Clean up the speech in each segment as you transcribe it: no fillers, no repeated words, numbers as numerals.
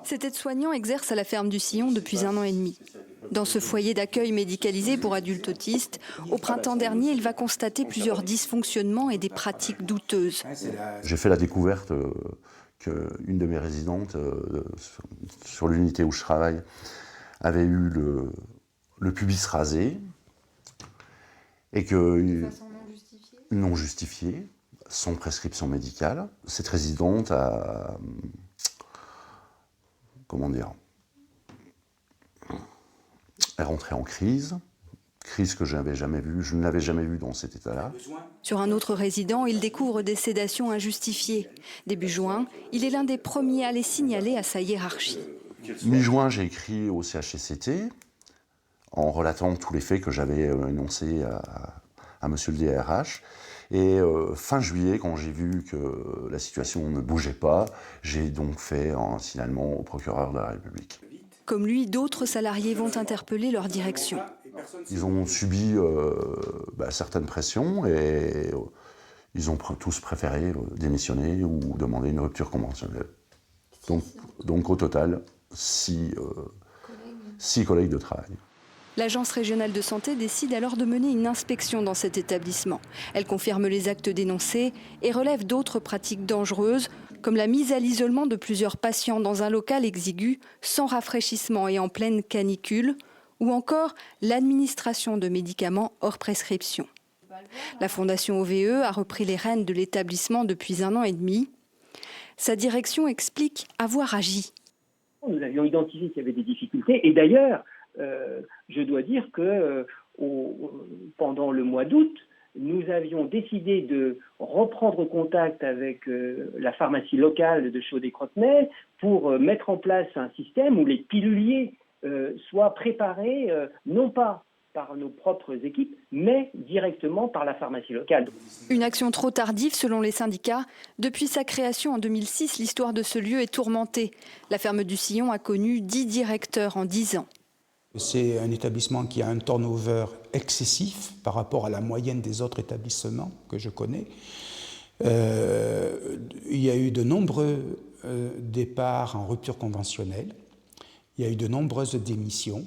Cet aide-soignant exerce à la ferme du Sillon depuis 1 an et demi. Dans ce foyer d'accueil médicalisé pour adultes autistes, au printemps dernier, il va constater plusieurs dysfonctionnements et des pratiques douteuses. J'ai fait la découverte qu'une de mes résidentes sur l'unité où je travaille avait eu le pubis rasé et que non justifié, sans prescription médicale. Cette résidente a, comment dire, est rentrée en crise que je n'avais jamais vue, je ne l'avais jamais vue dans cet état-là. Sur un autre résident, il découvre des sédations injustifiées. Début juin, il est l'un des premiers à les signaler à sa hiérarchie. Mi-juin, j'ai écrit au CHSCT en relatant tous les faits que j'avais énoncés à monsieur le DRH. Et fin juillet, quand j'ai vu que la situation ne bougeait pas, j'ai donc fait un signalement au procureur de la République. Comme lui, d'autres salariés vont interpeller leur direction. Ils ont subi certaines pressions et ils ont tous préféré démissionner ou demander une rupture conventionnelle. Donc au total, 6 collègues de travail. L'Agence régionale de santé décide alors de mener une inspection dans cet établissement. Elle confirme les actes dénoncés et relève d'autres pratiques dangereuses, comme la mise à l'isolement de plusieurs patients dans un local exigu, sans rafraîchissement et en pleine canicule, ou encore l'administration de médicaments hors prescription. La Fondation OVE a repris les rênes de l'établissement depuis 1 an et demi. Sa direction explique avoir agi. Nous avions identifié qu'il y avait des difficultés et d'ailleurs, je dois dire que pendant le mois d'août, nous avions décidé de reprendre contact avec la pharmacie locale de Chaudet-Crotenay pour mettre en place un système où les piluliers soient préparés non pas par nos propres équipes, mais directement par la pharmacie locale. Une action trop tardive selon les syndicats. Depuis sa création en 2006, l'histoire de ce lieu est tourmentée. La ferme du Sillon a connu 10 directeurs en 10 ans. C'est un établissement qui a un turnover excessif par rapport à la moyenne des autres établissements que je connais. Il y a eu de nombreux départs en rupture conventionnelle, il y a eu de nombreuses démissions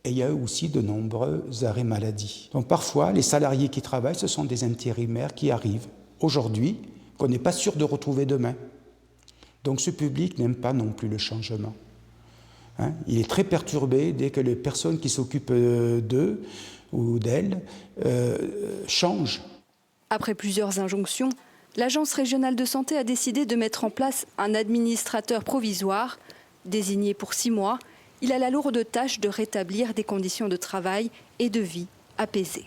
et il y a eu aussi de nombreux arrêts maladie. Donc parfois, les salariés qui travaillent, ce sont des intérimaires qui arrivent aujourd'hui, qu'on n'est pas sûr de retrouver demain. Donc ce public n'aime pas non plus le changement. Il est très perturbé dès que les personnes qui s'occupent d'eux ou d'elles changent. Après plusieurs injonctions, l'Agence régionale de santé a décidé de mettre en place un administrateur provisoire. Désigné pour 6 mois, il a la lourde tâche de rétablir des conditions de travail et de vie apaisées.